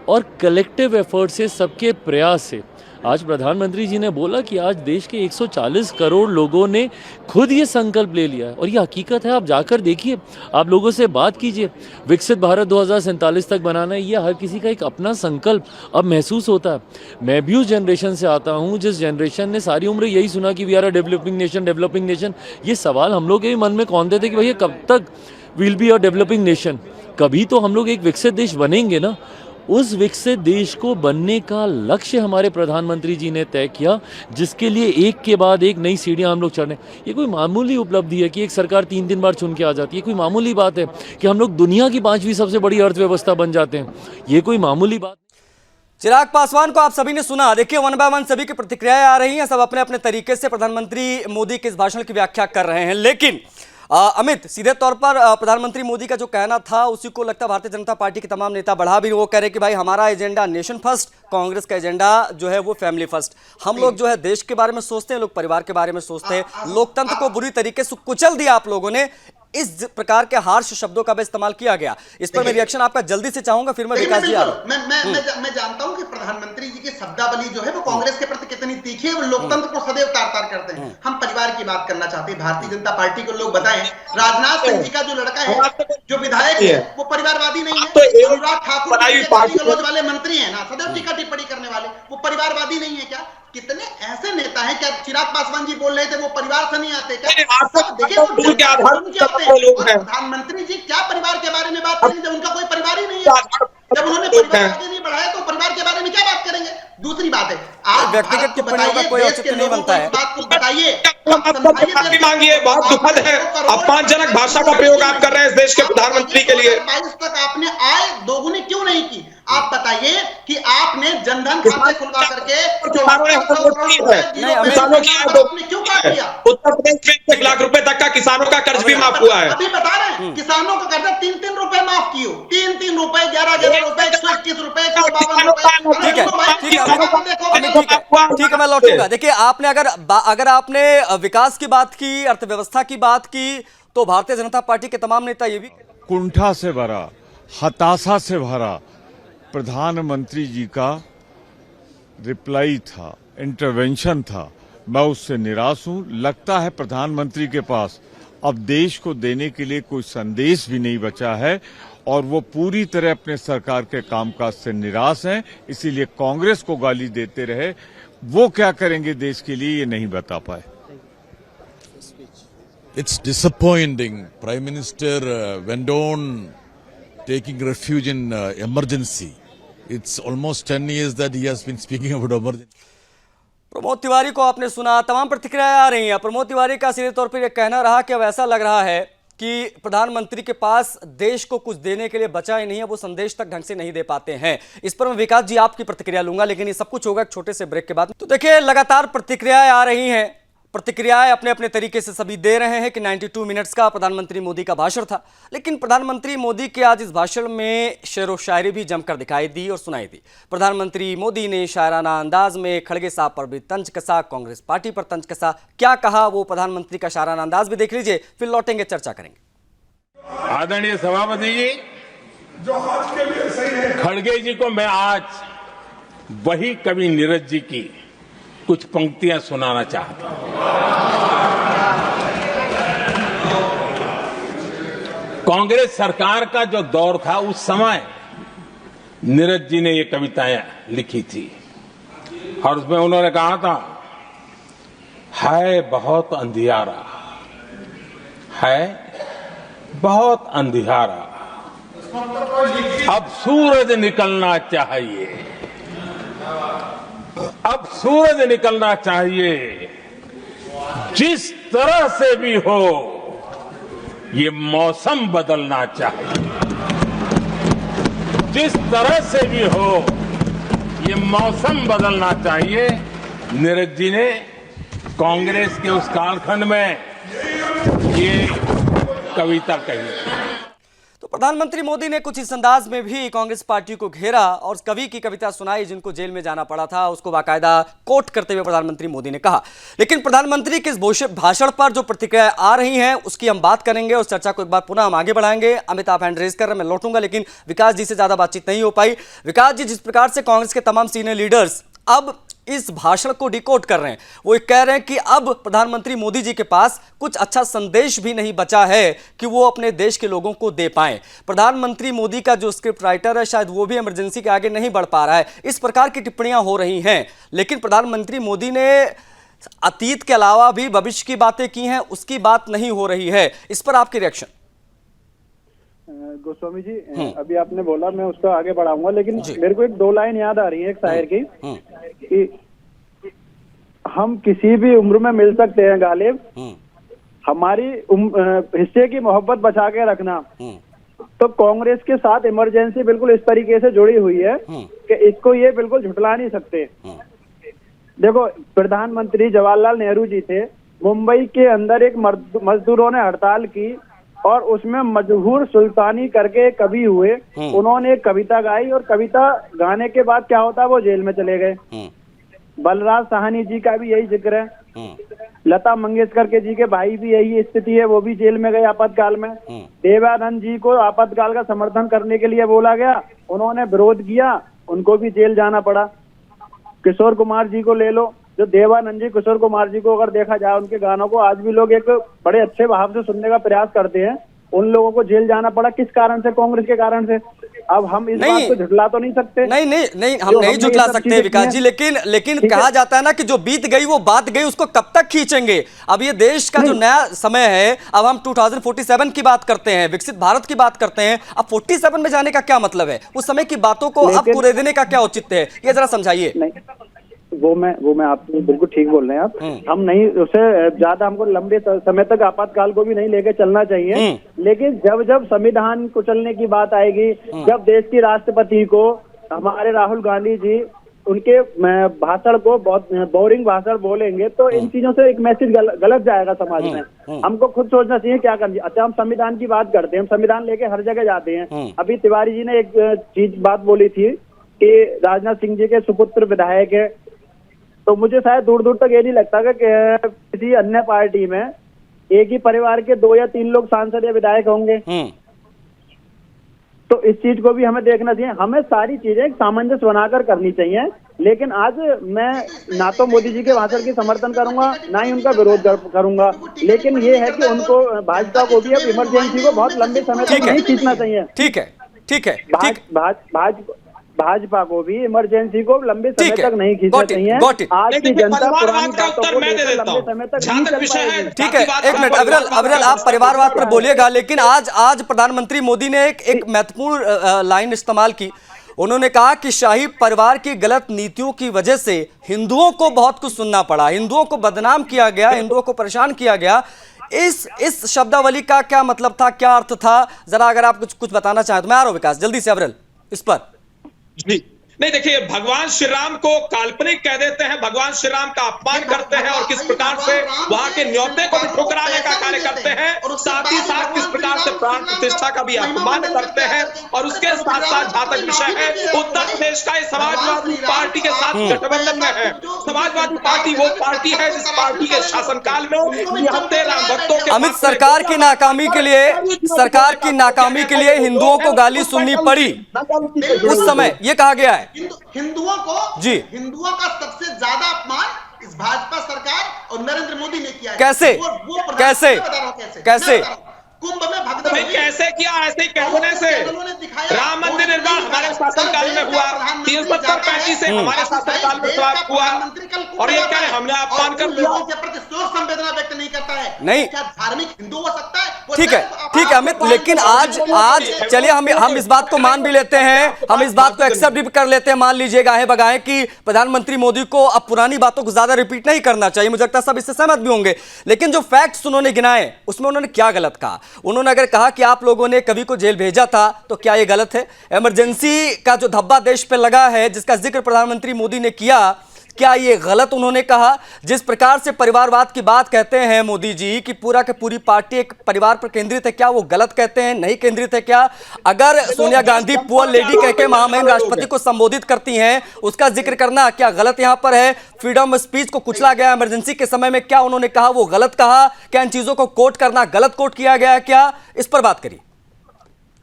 और कलेक्टिव एफर्ट से, सबके प्रयास से। आज प्रधानमंत्री जी ने बोला कि आज देश के 140 करोड़ लोगों ने खुद ये संकल्प ले लिया है और ये हकीकत है। आप जाकर देखिए, आप लोगों से बात कीजिए, विकसित भारत 2047 तक बनाना है, ये हर किसी का एक अपना संकल्प अब महसूस होता है। मैं भी उस जनरेशन से आता हूँ जिस जनरेशन ने सारी उम्र यही सुना कि we are a developing nation. ये सवाल हम लोग के भी मन में कौंधे थे कि भैया कब तक will be a developing nation, कभी तो हम लोग एक विकसित देश बनेंगे ना। उस विकसित देश को बनने का लक्ष्य हमारे प्रधानमंत्री जी ने तय किया, जिसके लिए एक के बाद एक नई सीढ़ियां हम लोग चढ़ रहे हैं। ये कोई मामूली उपलब्धि है कि एक सरकार 3 बार चुन के आ जाती है, कोई मामूली बात है कि हम लोग दुनिया की 5वीं सबसे बड़ी अर्थव्यवस्था बन जाते हैं, ये कोई मामूली बात। चिराग पासवान को आप सभी ने सुना, देखिए 1 बाय 1 सभी की प्रतिक्रियाएं आ रही हैं, सब अपने अपने तरीके से प्रधानमंत्री मोदी के इस भाषण की व्याख्या कर रहे हैं। लेकिन अमित, सीधे तौर पर प्रधानमंत्री मोदी का जो कहना था उसी को लगता है भारतीय जनता पार्टी के तमाम नेता बढ़ा भी, वो कह रहे कि भाई हमारा एजेंडा नेशन फर्स्ट, कांग्रेस का एजेंडा जो है वो फैमिली फर्स्ट। हम लोग जो है देश के बारे में सोचते हैं, लोग परिवार के बारे में सोचते हैं। लोकतंत्र को बुरी तरीके से कुचल दिया आप लोगों ने, इस प्रकार के हार्श शब्दों का भी इस्तेमाल किया गया। इस पर मैं रिएक्शन आपका जल्दी से चाहूंगा, फिर मैं विकास जी आ रहा हूं। मैं जानता हूं कि प्रधानमंत्री जी की शब्दावली जो है वो कांग्रेस के प्रति कितनी तीखी है, वो लोकतंत्र को सदैव तार-तार करते हैं। हम परिवार की बात करना चाहते हैं। भारतीय जनता पार्टी को लोग बताएं, राजनाथ सिंह जी का जो लड़का है, जो विधायक है, वो परिवारवादी नहीं है। अनुराग ठाकुर वाले मंत्री है ना, सदैव टीका टिप्पणी करने वाले, वो परिवारवादी नहीं है क्या? कितने ऐसे नेता हैं, क्या चिराग पासवान जी बोल रहे थे वो परिवार से नहीं आते क्या? देखिए वो प्रधानमंत्री जी क्या परिवार के बारे में बात करेंगे जब उनका कोई परिवार ही नहीं है? जब उन्होंने परिवार आगे नहीं बढ़ाया तो परिवार के बारे में क्या बात करेंगे? दूसरी बात है, आप व्यक्तिगत टिप्पणियों का कोई औचित्य नहीं बनता है। बात को बताइए, माफी मांगिए, बहुत दुखद है, अपमानजनक भाषा का प्रयोग आप कर रहे हैं इस देश के प्रधानमंत्री के लिए। 22 तक आपने आय दोगुनी क्यों नहीं की? आप बताइए कि आपने जनधन खाते खुलवा करके किसानों की क्यों काट दिया? उत्तर प्रदेश में 1 लाख रुपए तक का किसानों का कर्ज भी माफ हुआ है। अभी बता रहे हैं, किसानों का कर्ज 3 रुपए माफ किए, 3 रुपए, 11 रुपए, 121 रुपए, 152 रुपए। ठीक है, मैं लौटूंगा। देखिए आपने अगर आपने विकास की बात की, अर्थव्यवस्था की बात की, तो भारतीय जनता पार्टी के तमाम नेता ये भी कुंठा से भरा, हताशा से भरा प्रधानमंत्री जी का रिप्लाई था, इंटरवेंशन था। मैं उससे निराश हूं। लगता है प्रधानमंत्री के पास अब देश को देने के लिए कोई संदेश भी नहीं बचा है और वो पूरी तरह अपने सरकार के कामकाज से निराश हैं। इसीलिए कांग्रेस को गाली देते रहे। वो क्या करेंगे देश के लिए ये नहीं बता पाए। It's disappointing. Prime Minister went on taking refuge in emergency. It's almost 10 years that he has been speaking about emergency. Pramod Tiwari को आपने सुना, तमाम प्रतिक्रियाएं आ रही हैं। प्रमोद तिवारी का सीधे तौर पर यह कहना रहा कि अब ऐसा लग रहा है कि प्रधानमंत्री के पास देश को कुछ देने के लिए बचा ही नहीं है, वो संदेश तक ढंग से नहीं दे पाते हैं। इस पर मैं विकास जी आपकी प्रतिक्रिया लूंगा, लेकिन ये सब कुछ होगा एक छोटे से ब्रेक के बाद। तो देखिए, लगातार प्रतिक्रियाएं आ रही हैं। प्रतिक्रियाएं अपने अपने तरीके से सभी दे रहे हैं कि 92 मिनट्स का प्रधानमंत्री मोदी का भाषण था, लेकिन प्रधानमंत्री मोदी के आज इस भाषण में शेर व शायरी भी जमकर दिखाई दी और सुनाई दी। प्रधानमंत्री मोदी ने शायराना अंदाज में खड़गे साहब पर भी तंज कसा, कांग्रेस पार्टी पर तंज कसा। क्या कहा वो प्रधानमंत्री का शायराना अंदाज भी देख लीजिए, फिर लौटेंगे, चर्चा करेंगे। आदरणीय सभापति जी, जो आज के लिए सही है, खड़गे जी को मैं आज वही कवि नीरज जी की कुछ पंक्तियां सुनाना चाहता हूं। कांग्रेस सरकार का जो दौर था, उस समय नीरज जी ने ये कविताएं लिखी थी और उसमें उन्होंने कहा था, है बहुत अंधियारा, है बहुत अंधियारा, अब सूरज निकलना चाहिए, अब सूरज निकलना चाहिए, जिस तरह से भी हो ये मौसम बदलना चाहिए, जिस तरह से भी हो ये मौसम बदलना चाहिए। नीरज जी ने कांग्रेस के उस कालखंड में ये कविता कही। तो प्रधानमंत्री मोदी ने कुछ इस अंदाज में भी कांग्रेस पार्टी को घेरा और कवि की कविता सुनाई, जिनको जेल में जाना पड़ा था, उसको बाकायदा कोट करते हुए प्रधानमंत्री मोदी ने कहा। लेकिन प्रधानमंत्री के इस भाषण पर जो प्रतिक्रिया आ रही हैं उसकी हम बात करेंगे, उस चर्चा को एक बार पुनः हम आगे बढ़ाएंगे। अमित आप हैंड रेज कर रहे हैं, मैं लौटूंगा, लेकिन विकास जी से ज्यादा बातचीत नहीं हो पाई। विकास जी, जिस प्रकार से कांग्रेस के तमाम सीनियर लीडर्स अब इस भाषण को डिकोड कर रहे हैं, वो कह रहे हैं कि अब प्रधानमंत्री मोदी जी के पास कुछ अच्छा संदेश भी नहीं बचा है कि वो अपने देश के लोगों को दे पाएं। प्रधानमंत्री मोदी का जो स्क्रिप्ट राइटर है, शायद वो भी इमरजेंसी के आगे नहीं बढ़ पा रहा है। इस प्रकार की टिप्पणियां हो रही हैं, लेकिन प्रधानमंत्री मोदी ने अतीत के अलावा भी भविष्य की बातें की हैं, उसकी बात नहीं हो रही है। इस पर आपके रिएक्शन? गोस्वामी जी, अभी आपने बोला, मैं उसको आगे बढ़ाऊंगा, लेकिन मेरे को एक दो लाइन याद आ रही है एक शायर की, कि हम किसी भी उम्र में मिल सकते हैं गालिब, हमारी हिस्से की मोहब्बत बचा के रखना। तो कांग्रेस के साथ इमरजेंसी बिल्कुल इस तरीके से जुड़ी हुई है कि इसको ये बिल्कुल झुठला नहीं सकते। देखो, प्रधानमंत्री जवाहरलाल नेहरू जी थे, मुंबई के अंदर एक मजदूरों ने हड़ताल की और उसमें मजहूर सुल्तानी करके कवि हुए, उन्होंने एक कविता गाई और कविता गाने के बाद क्या होता है, वो जेल में चले गए। बलराज साहनी जी का भी यही जिक्र है, लता मंगेशकर के जी के भाई भी यही स्थिति है, वो भी जेल में गए आपातकाल में। देवानंद जी को आपातकाल का समर्थन करने के लिए बोला गया, उन्होंने विरोध किया, उनको भी जेल जाना पड़ा। किशोर कुमार जी को ले लो, जो देवानंद जी, किशोर कुमार जी को अगर देखा जाए, उनके गानों को आज भी लोग एक बड़े अच्छे भाव से सुनने का प्रयास करते हैं, उन लोगों को जेल जाना पड़ा। किस कारण से? कांग्रेस के कारण से। अब हम इस बात को झुठला तो नहीं सकते। नहीं, हम नहीं झुठला सकते विकास जी, लेकिन कहा जाता है ना कि जो बीत गई वो बात गई, उसको कब तक खींचेंगे। अब ये देश का जो नया समय है, अब हम 2047 की बात करते हैं, विकसित भारत की बात करते हैं। अब 47 में जाने का क्या मतलब है? उस समय की बातों को अब पूरे देने का क्या औचित्य है, ये जरा समझाइए। वो मैं आप बिल्कुल ठीक बोल रहे हैं आप। हम नहीं, उसे ज्यादा हमको लंबे समय तक आपातकाल को भी नहीं लेके चलना चाहिए, लेकिन जब संविधान को चलने की बात आएगी, जब देश की राष्ट्रपति को हमारे राहुल गांधी जी उनके भाषण को बहुत बोरिंग भाषण बोलेंगे, तो इन चीजों से एक मैसेज गलत जाएगा समाज में। हमको खुद सोचना चाहिए क्या करना चाहिए। अच्छा, हम संविधान की बात करते हैं, हम संविधान लेके हर जगह जाते हैं। अभी तिवारी जी ने एक बात बोली थी कि राजनाथ सिंह जी के सुपुत्र विधायक है, तो मुझे शायद दूर दूर तक ये नहीं लगता कि किसी अन्य पार्टी में एक ही परिवार के 2 या 3 लोग सांसद या विधायक होंगे। तो इस चीज को भी हमें देखना चाहिए। हमें सारी चीजें एक सामंजस्य बनाकर करनी चाहिए, लेकिन आज मैं ना तो मोदी जी के भाषण की समर्थन करूंगा, ना ही उनका विरोध करूंगा, लेकिन ये है कि उनको भाजपा को भी अब इमरजेंसी को बहुत लंबे समय तक नहीं खींचना चाहिए। ठीक है, ठीक है, भाजपा को भी इमरजेंसी को लंबे समय तक नहीं खींचना चाहिए। आज की जनता पुरानी बातों को लंबे समय तक नहीं चल पाएगी। ठीक है, एक मिनट अविरल, आप परिवारवाद पर बोलिएगा, लेकिन आज प्रधानमंत्री मोदी ने एक महत्वपूर्ण लाइन इस्तेमाल की। उन्होंने कहा कि शाही परिवार की गलत नीतियों की वजह से हिंदुओं को बहुत कुछ सुनना पड़ा, हिंदुओं को बदनाम किया गया, हिंदुओं को परेशान किया गया। इस शब्दावली का क्या मतलब था, क्या अर्थ था? जरा अगर आप कुछ बताना चाहें तो। मैं आ रहा हूं विकास, जल्दी से अविरल इस पर। जी नहीं, देखिए, भगवान श्री राम को काल्पनिक कह देते हैं, भगवान श्री राम का अपमान करते हैं और किस प्रकार से वहां के न्योते को भी ठुकराने का कार्य करते हैं, साथ ही साथ किस प्रकार से प्राण प्रतिष्ठा का भी अपमान करते हैं। और उसके साथ साथ जहां तक विषय है, उत्तर प्रदेश का समाजवादी पार्टी के साथ गठबंधन में है। समाजवादी पार्टी वो पार्टी है जिस पार्टी के शासनकाल में निहत्थे राम भक्तों के अमित सरकार की नाकामी के लिए हिंदुओं को गाली सुननी पड़ी उस समय, ये कहा गया है। हिंदुओं का सबसे ज्यादा अपमान इस भाजपा सरकार और नरेंद्र मोदी ने किया है। कैसे? कैसे? कुंभ में भगदड़ हुई। कैसे किया? ऐसे ही कहने से। राम मंदिर निर्माण हमारे शासनकाल में हुआ, 335 से हमारे शासनकाल में समाप्त हुआ, और ये क्या है, हमने अपमान कर दिया। लोगों के प्रति शोक संवेदना व्यक्त नहीं करता है। नहीं, क्या धार्मिक हिंदू हो सकता है? ठीक है अमित, लेकिन आज चलिए हम इस बात को मान भी लेते हैं, हम इस बात को एक्सेप्ट भी कर लेते हैं, मान लीजिए गाहे बगाहे कि प्रधानमंत्री मोदी को अब पुरानी बातों को ज्यादा रिपीट नहीं करना चाहिए। मुझे लगता है सब इससे सहमत भी होंगे। लेकिन जो फैक्ट्स उन्होंने गिनाए उसमें उन्होंने क्या गलत कहा? उन्होंने अगर कहा कि आप लोगों ने कवि को जेल भेजा था, तो क्या यह गलत है? इमरजेंसी का जो धब्बा देश पे लगा है, जिसका जिक्र प्रधानमंत्री मोदी ने किया, क्या ये गलत उन्होंने कहा? जिस प्रकार से परिवारवाद की बात कहते हैं मोदी जी कि पूरा के पूरी पार्टी एक परिवार पर केंद्रित है, क्या वो गलत कहते हैं? नहीं केंद्रित है क्या? अगर सोनिया गांधी पुअर लेडी कह के महामहिम राष्ट्रपति को संबोधित करती हैं, उसका जिक्र करना क्या गलत यहां पर है? फ्रीडम ऑफ स्पीच को कुचला गया इमरजेंसी के समय में, क्या उन्होंने कहा वो गलत कहा? क्या इन चीजों को कोट करना गलत कोट किया गया है क्या? इस पर बात करिए।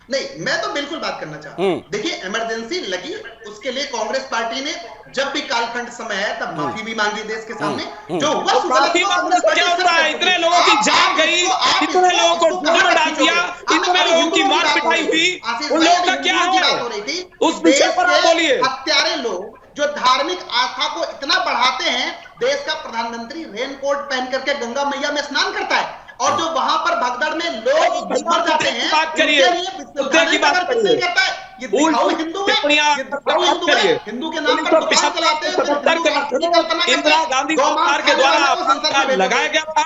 नहीं, मैं तो बिल्कुल बात करना चाहता हूं। देखिए, इमरजेंसी लगी, उसके लिए कांग्रेस पार्टी ने जब भी कालखंड समय है तब माफी भी मांगी देश के सामने। जो हुआ इतने लोगों की जान गई, इतने लोगों को जेल में डाल दिया, इतने लोगों की मार पिटाई हुई, उन लोगों का क्या है? उस विषय पर आप बोलिए। हत्यारे लोग जो धार्मिक आस्था को इतना बढ़ाते हैं, देश का प्रधानमंत्री रेनकोट पहन करके गंगा मैया में स्नान करता है, और जो वहां पर भगदड़ में लोग मर जाते हैं, बात करिए, की बात करिए। ये दिखाऊ हिंदू है, ये दिखाऊ हिंदू है, हिंदू के नाम पर दुकान चलाते हैं। इंदिरा गांधी सरकार के द्वारा लगाया गया था,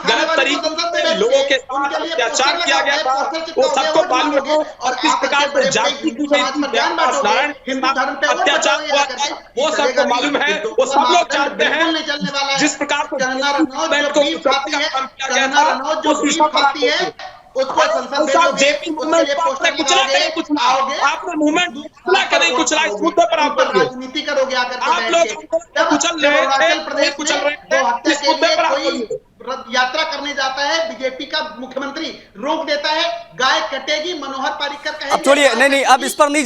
गलत तरीके से लोगों के साथ अत्याचार किया गया था, वो सबको मालूम है। और किस प्रकार से जाति की गई थी, नारायण के साथ अत्याचार हुआ था, वो सबको मालूम है, वो सब लोग जानते हैं। जिस प्रकार से उस विषय पर उसको संसद आपने मूवमेंट कुचला, इस मुद्दे पर आप राजनीति करोगे आकर आप लोग कुचल रहे थे, कुचल रहे थे, इस मुद्दे पर आप यात्रा करने जाता है, बीजेपी का मुख्यमंत्री रोक देता है, गाय कटेगी, मनोहर पारिकर कहेंगे। अब छोड़िए, नहीं, अब इस पर नहीं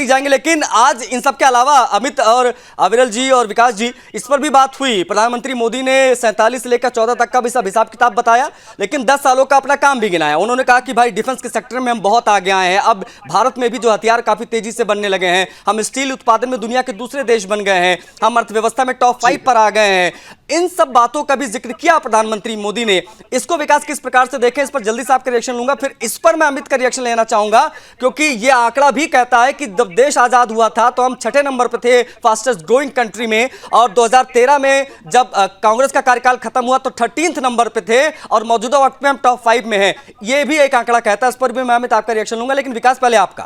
जाएंगे, लेकिन आज इन सब के अलावा अमित और अविरल जी और विकास जी, इस पर भी बात हुई। प्रधानमंत्री मोदी ने 47 से लेकर 14 तक का भी सब हिसाब किताब बताया, लेकिन 10 सालों का अपना काम भी गिनाया। उन्होंने कहा कि भाई डिफेंस के सेक्टर में हम बहुत आगे आए हैं, अब भारत में भी जो हथियार काफी तेजी से बनने लगे हैं, हम स्टील उत्पादन में दुनिया के दूसरे देश बन गए हैं, हम अर्थव्यवस्था में टॉप 5 पर आ गए हैं। इन सब बातों का भी जिक्र किया प्रधानमंत्री मोदी ने। इसको विकास किस प्रकार से देखें, इस पर जल्दी से आपका रिएक्शन लूंगा, फिर इस पर मैं अमित का रिएक्शन लेना चाहूंगा, क्योंकि यह आंकड़ा भी कहता है कि जब देश आजाद हुआ था तो हम 6ठे नंबर पर थे फास्टेस्ट ग्रोइंग कंट्री में, और 2013 में जब कांग्रेस का कार्यकाल खत्म हुआ तो 13th नंबर पर थे, और मौजूदा वक्त में हम टॉप 5 में हैं। यह भी एक आंकड़ा कहता है, इस पर भी मैं अमित आपका रिएक्शन लूंगा, लेकिन विकास पहले आपका।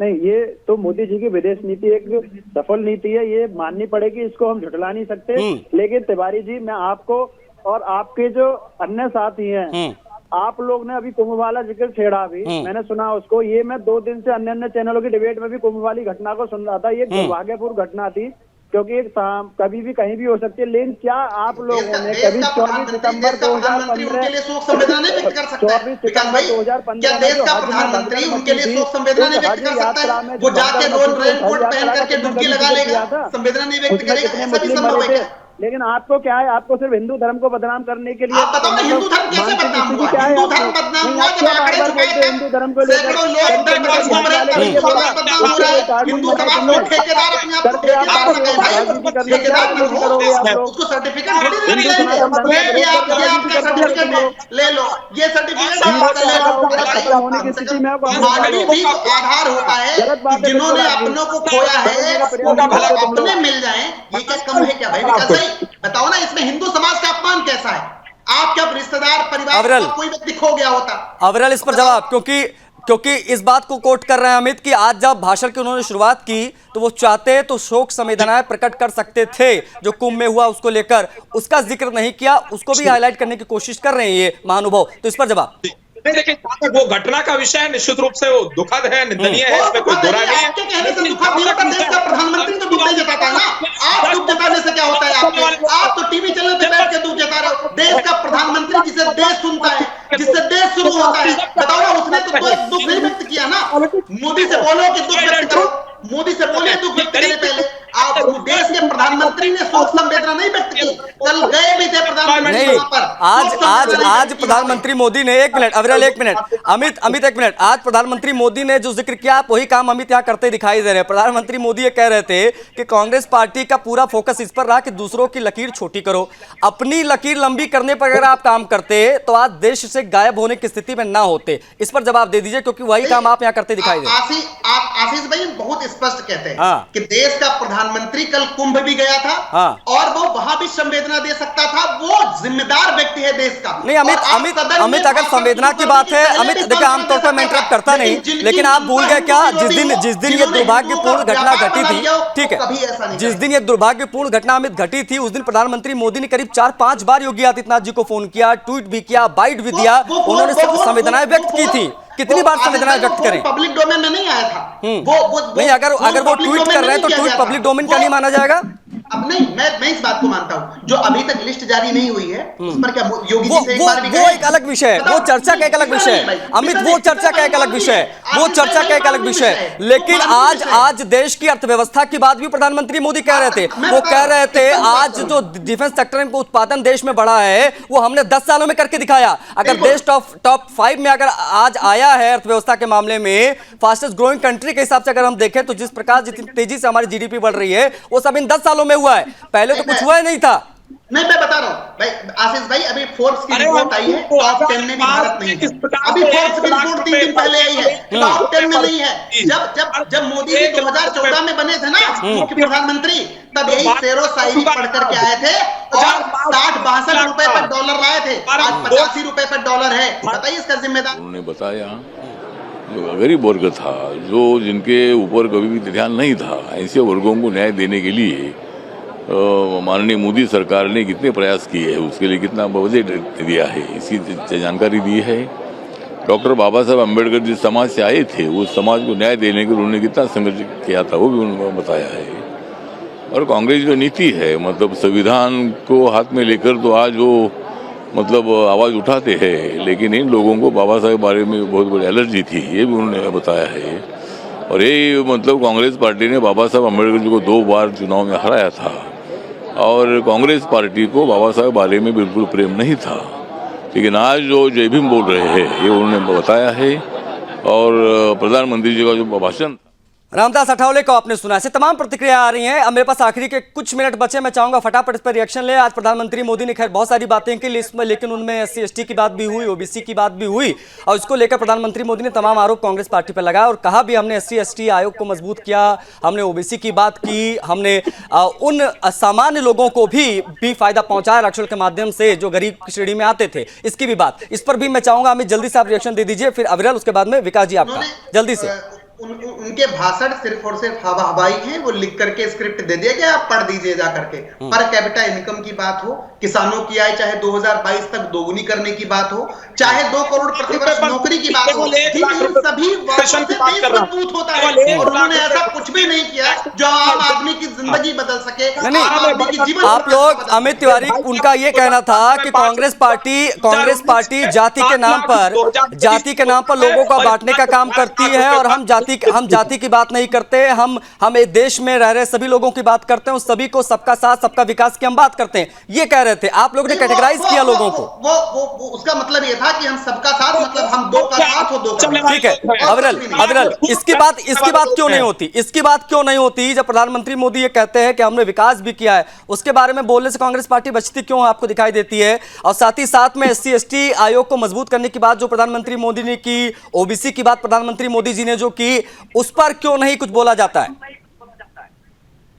नहीं, ये तो मोदी जी की विदेश नीति एक सफल नीति है, ये माननी पड़ेगी, इसको हम झुठला नहीं सकते। लेकिन तिवारी जी, मैं आपको और आपके जो अन्य साथी हैं, आप लोग ने अभी कुंभ वाला जिक्र छेड़ा, भी मैंने सुना उसको। ये मैं 2 दिन से अन्य चैनलों की डिबेट में भी कुंभ वाली घटना को सुन रहा था। ये दुर्भाग्यपूर्ण घटना थी क्योंकि कभी भी कहीं भी हो सकती है। लेकिन क्या आप लोगों ने कभी 24 सितंबर 2015 शोक संवेदना नहीं व्यक्त कर सकता है? 24 सितंबर 2015 क्या देश का प्रधानमंत्री उनके लिए शोक संवेदना नहीं व्यक्त कर सकता है? वो जाके रेनकोट पहन करके डुबकी लगा लेगा, संवेदना नहीं व्यक्त करेगा, ऐसा भी संभव है क्या? लेकिन आपको क्या है, आपको सिर्फ हिंदू धर्म को बदनाम करने के लिए आप बताओ ना, हिंदू धर्म कैसे बदनाम हुआ? हिंदू धर्म बदनाम हुआ जब आंकड़े छुपाए थे, हिंदू धर्म को सैकड़ों लोग बदनाम हो रहे हैं, बदनाम हो रहा है। हिंदू समाज को ठेकेदार अपने आप को ठेकेदार लगाए भाई, ठेकेदार मत हो, उसको सर्टिफिकेट थोड़ी देनी है कि आपका सर्टिफिकेट ले लो, ये सर्टिफिकेट आपका ले लो। मानवीय भी तो आधार होता है, जिन्होंने अपनों को खोया है उनको अपने मिल जाए, ये क्या कम है क्या भाई? विकास भाई बताओ ना, इसमें हिंदू समाज का अपमान कैसा है? आप क्या रिश्तेदार परिवार का कोई व्यक्ति खो गया होता? अविरल इस पर जवाब, क्योंकि इस बात को कोट कर रहे हैं अमित कि आज जब भाषण की उन्होंने शुरुआत की तो वो चाहते तो शोक संवेदनाएं प्रकट कर सकते थे जो कुंभ में हुआ उसको लेकर, उसका जिक्र नहीं किया, उसको भी हाईलाइट करने की कोशिश कर रहे हैं ये महानुभाव। तो इस पर जवाब नहीं, देखिए वो घटना का विषय निश्चित रूप से वो दुखद है, निंदनीय है, इसमें कोई बुरा नहीं है। आपके कहने से दुखद नहीं होता, देश का प्रधानमंत्री तो दुख नहीं जताता है ना। आप दुख जताने से क्या होता है आपके? आप तो टीवी चैनल पे बैठ के दुख जता रहे हो। देश का प्रधानमंत्री जिसे देश सुनता है, जिससे देश शुरू होता है, बताओ ना, उसने तो दुख नहीं व्यक्त किया ना। मोदी से बोलो कि दुख व्यक्त करो, मोदी से बोले दुख व्यक्त करे पहले। आप देश के प्रधानमंत्री ने शोक संवेदना नहीं व्यक्त की, कल गए भी थे प्रधानमंत्री वहां पर। आज प्रधानमंत्री मोदी ने, एक मिनट अविरल, एक मिनट अमित एक मिनट, आज प्रधानमंत्री मोदी ने जो जिक्र किया आप वही काम अमित यहाँ करते दिखाई दे रहे हैं। प्रधानमंत्री मोदी ये कह रहे थे कि कांग्रेस पार्टी का पूरा फोकस इस पर रहा कि दूसरों की लकीर छोटी करो, अपनी लकीर लंबी करने पर अगर आप काम करते तो आज देश से गायब होने की स्थिति में ना होते। इस पर जवाब दे दीजिए, क्योंकि वही काम आप यहाँ करते दिखाई दे रहे हैं। आशीष भाई बहुत स्पष्ट कहते हैं कि देश का प्रधानमंत्री कल कुंभ भी गया था और वो वहां भी संवेदना दे सकता था, वो जिम्मेदार व्यक्ति है देश का। नहीं अमित अगर संवेदना की बात है, अमित देखिए आमतौर पर मैं इंटरप्ट करता नहीं, लेकिन आप भूल गए क्या जिस दिन ये दुर्भाग्यपूर्ण घटना घटी थी, ठीक है, जिस दिन ये दुर्भाग्यपूर्ण घटना अमित घटी थी उस दिन प्रधानमंत्री मोदी ने करीब 4-5 बार योगी आदित्यनाथ जी को फोन किया, ट्वीट भी किया, बाइट भी दिया, उन्होंने संवेदनाएं व्यक्त की थी। कितनी बार संवेदनाएं व्यक्त करें? पब्लिक डोमेन में नहीं आया था नहीं, अगर वो ट्वीट कर रहे हैं तो ट्वीट पब्लिक डोमेन का नहीं माना जाएगा? अब नहीं, मैं इस बात को मानता हूं, जो अभी तक लिस्ट जारी नहीं हुई है उस पर क्या योगी जी से एक बार भी वो एक अलग विषय है, वो चर्चा का एक अलग विषय है अमित, वो चर्चा का एक अलग विषय है, वो चर्चा का एक अलग विषय है। लेकिन आज देश की अर्थव्यवस्था की बात भी प्रधानमंत्री मोदी कह रहे थे। वो कह रहे थे आज जो डिफेंस सेक्टर में उत्पादन देश में बढ़ा है वो हमने 10 सालों में करके दिखाया। अगर देश टॉप 5 में अगर आज आया है अर्थव्यवस्था के मामले में, फास्टेस्ट ग्रोइंग कंट्री के हिसाब से अगर हम देखें तो जिस प्रकार जितनी तेजी से हमारी जीडीपी बढ़ रही है वो सब इन 10 सालों में हुआ है, पहले तो कुछ हुआ ही नहीं था। नहीं, मैं बता रहा हूं भाई आशीष भाई, अभी फोर्ब्स की रिपोर्ट आई है, टॉप 10 में भी भारत नहीं है। अभी फोर्ब्स की रिपोर्ट 3 दिन पहले आई है, टॉप 10 में नहीं है। जब मोदी जी 2014 में बने थे ना मुख्य प्रधानमंत्री, तब यही शेरो शायरी पढ़ करके आए थे और 60-62 रुपए पर डॉलर लाए थे, आज 85 रुपए पर डॉलर है। बताइए इसका जिम्मेदार। उन्होंने बताया जो गरीब वर्ग था, जो जिनके ऊपर कभी भी ध्यान नहीं था, ऐसे वर्गों को न्याय देने के लिए माननीय मोदी सरकार ने कितने प्रयास किए हैं, उसके लिए कितना बजट दिया है, इसकी जानकारी दी है। डॉक्टर बाबा साहब अम्बेडकर जिस समाज से आए थे उस समाज को न्याय देने के लिए उन्होंने कितना संघर्ष किया था वो भी उन्होंने बताया है। और कांग्रेस जो नीति है, मतलब संविधान को हाथ में लेकर तो आज वो मतलब आवाज़ उठाते हैं, लेकिन इन लोगों को बाबा साहब के बारे में बहुत बड़ी एलर्जी थी, ये भी उन्होंने बताया है। और ये मतलब कांग्रेस पार्टी ने बाबा साहब अम्बेडकर जी को 2 बार चुनाव में हराया था और कांग्रेस पार्टी को बाबा साहब बारे में बिल्कुल प्रेम नहीं था। लेकिन आज जो जय भीम बोल रहे हैं ये उन्होंने बताया है। और प्रधानमंत्री जी का जो भाषण, रामदास अठावले को आपने सुना। ऐसे तमाम प्रतिक्रिया आ रही हैं। अब मेरे पास आखिरी के कुछ मिनट बचे, मैं चाहूंगा फटाफट इस पर रिएक्शन ले। आज प्रधानमंत्री मोदी ने खैर बहुत सारी बातें की लिस्ट में, लेकिन उनमें SC/ST की बात भी हुई, OBC की बात भी हुई और इसको लेकर प्रधानमंत्री मोदी ने तमाम आरोप कांग्रेस पार्टी पर लगाया और कहा भी हमने SC/ST आयोग को मजबूत किया, हमने OBC की बात की, हमने उन सामान्य लोगों को भी फायदा पहुंचाया आरक्षण के माध्यम से जो गरीब की श्रेणी में आते थे, इसकी भी बात। इस पर भी मैं चाहूंगा अमित जल्दी से आप रिएक्शन दे दीजिए, फिर अविरल, उसके बाद में विकास जी आपका जल्दी से। उनके भाषण सिर्फ और सिर्फ हवा हवाई हैं। वो लिख करके स्क्रिप्ट दे दिया गया, आप पढ़ दीजिए जा करके। पर कैपिटा इनकम की बात हो, किसानों की आय चाहे 2022 तक दोगुनी करने की बात हो, चाहे 2 करोड़ प्रतिवर्ष नौकरी की बात हो, इन सभी बातों से देश मजबूत होता है। और उन्होंने ऐसा कुछ भी नहीं किया जो आम आदमी की जिंदगी बदल सके, आम आदमी की जीवन। आप लोग, अमित तिवारी, उनका ये कहना था कि कांग्रेस पार्टी जाति के नाम पर लोगों को बांटने का काम करती है, और हम जाति की बात नहीं करते, हम एक देश में रह रहे सभी लोगों की बात करते हैं, उस सभी को सबका साथ सबका विकास की हम बात करते हैं, ये कह रहे थे। आप लोगों ने कैटेगराइज किया लोगों को। वो उसका मतलब ये था कि हम सबका साथ, मतलब हम 2 का साथ हो 2 का। ठीक है अविरल, इसकी बात क्यों नहीं होती? इसकी बात क्यों नहीं होती जब प्रधानमंत्री मोदी ये कहते हैं कि हमने विकास भी किया है, उसके बारे में बोलने से कांग्रेस पार्टी बचती क्यों आपको दिखाई देती है? और साथ ही साथ में SC/ST आयोग को मजबूत करने की बात जो प्रधानमंत्री मोदी ने की, OBC की बात प्रधानमंत्री मोदी जी ने जो की, उस पर क्यों नहीं कुछ बोला जाता है?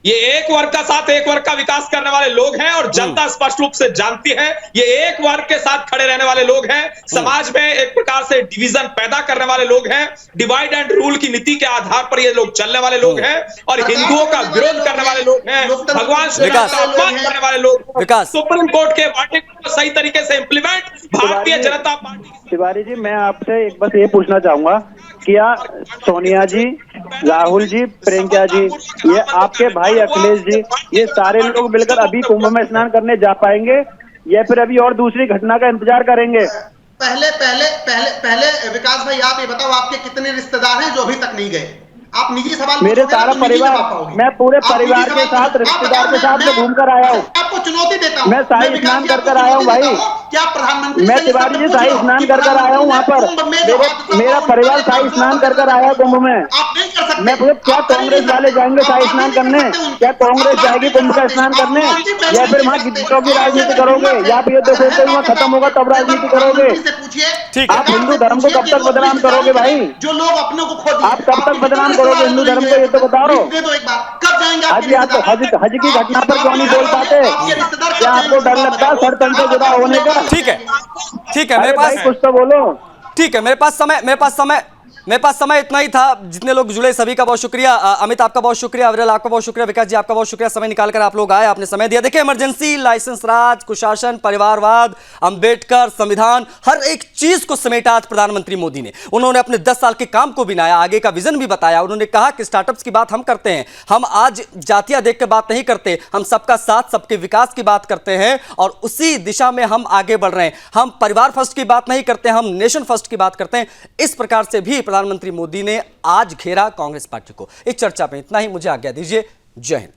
ये एक वर्ग का साथ एक वर्ग का विकास करने वाले लोग हैं, और जनता स्पष्ट रूप से जानती है ये एक वर्ग के साथ खड़े रहने वाले लोग हैं। समाज में एक प्रकार से डिवीजन पैदा करने वाले लोग हैं, डिवाइड एंड रूल की नीति के आधार पर ये लोग चलने वाले लोग हैं, और हिंदुओं का विरोध करने वाले लोग हैं, भगवान श्री राम का अपमान करने वाले लोग हैं। सुप्रीम कोर्ट के वर्डिक्ट को सही तरीके से इंप्लीमेंट भारतीय जनता पार्टी। तिवारी जी, मैं आपसे एक बस ये पूछना चाहूंगा, क्या सोनिया जी, राहुल जी, प्रियंका जी, ये आपके भाई अखिलेश जी, ये सारे लोग मिलकर अभी कुंभ में स्नान करने जा पाएंगे या फिर अभी और दूसरी घटना का इंतजार करेंगे? पहले विकास भाई, आप ये बताओ, आपके कितने रिश्तेदार हैं जो अभी तक नहीं गए? आप निजी सवाल मेरे सारा परिवार, मैं पूरे परिवार के साथ, रिश्तेदार के साथ में घूम कर आया हूँ। आपको चुनौती देता हूँ, मैं शाही स्नान कर आया हूँ भाई। क्या प्रधानमंत्री? मैं तिवारी जी शाही स्नान कर आया हूँ वहाँ पर, मेरा परिवार शाही स्नान कर आया है कुंभ में। आप नहीं कर सकते। मैं पूछे क्या कांग्रेस वाले जाएंगे शाही स्नान करने? क्या कांग्रेस जाएगी कुंभ का स्नान करने, या फिर वहाँ गिट्टों की राजनीति करोगे, या फिर ये देखो वहाँ खत्म होगा तब राजनीति करोगे? आप हिंदू धर्म को कब तक बदनाम करोगे भाई? जो लोग अपनों को खो, आप कब तक बदनाम करोगे हिंदू धर्म को, ये तो बताओ। कब जाएंगे आप हज की घटना पर क्यों नहीं बोल पाते? क्या आपको डर लगता है षड्यंत्र से जुड़ा होने का? ठीक है, मेरे पास कुछ तो बोलो। ठीक है, मेरे पास समय इतना ही था। जितने लोग जुड़े सभी का बहुत शुक्रिया। अमित आपका बहुत शुक्रिया, अविरल आपका बहुत शुक्रिया, विकास जी आपका बहुत शुक्रिया। समय निकालकर आप लोग आए, आपने समय दिया। देखिए, इमरजेंसी, लाइसेंस राज, कुशासन, परिवारवाद, अंबेडकर, संविधान, हर एक चीज को समेटा आज प्रधानमंत्री मोदी ने। उन्होंने अपने 10 साल के काम को गिनाया, आगे का विजन भी बताया। उन्होंने कहा कि स्टार्टअप्स की बात हम करते हैं, हम आज जातियां देख के बात नहीं करते, हम सबका साथ सबके विकास की बात करते हैं, और उसी दिशा में हम आगे बढ़ रहे हैं। हम परिवार फर्स्ट की बात नहीं करते, हम नेशन फर्स्ट की बात करते हैं। इस प्रकार से भी प्रधानमंत्री मोदी ने आज घेरा कांग्रेस पार्टी को। इस चर्चा में इतना ही, मुझे आज्ञा दीजिए। जय हिंद।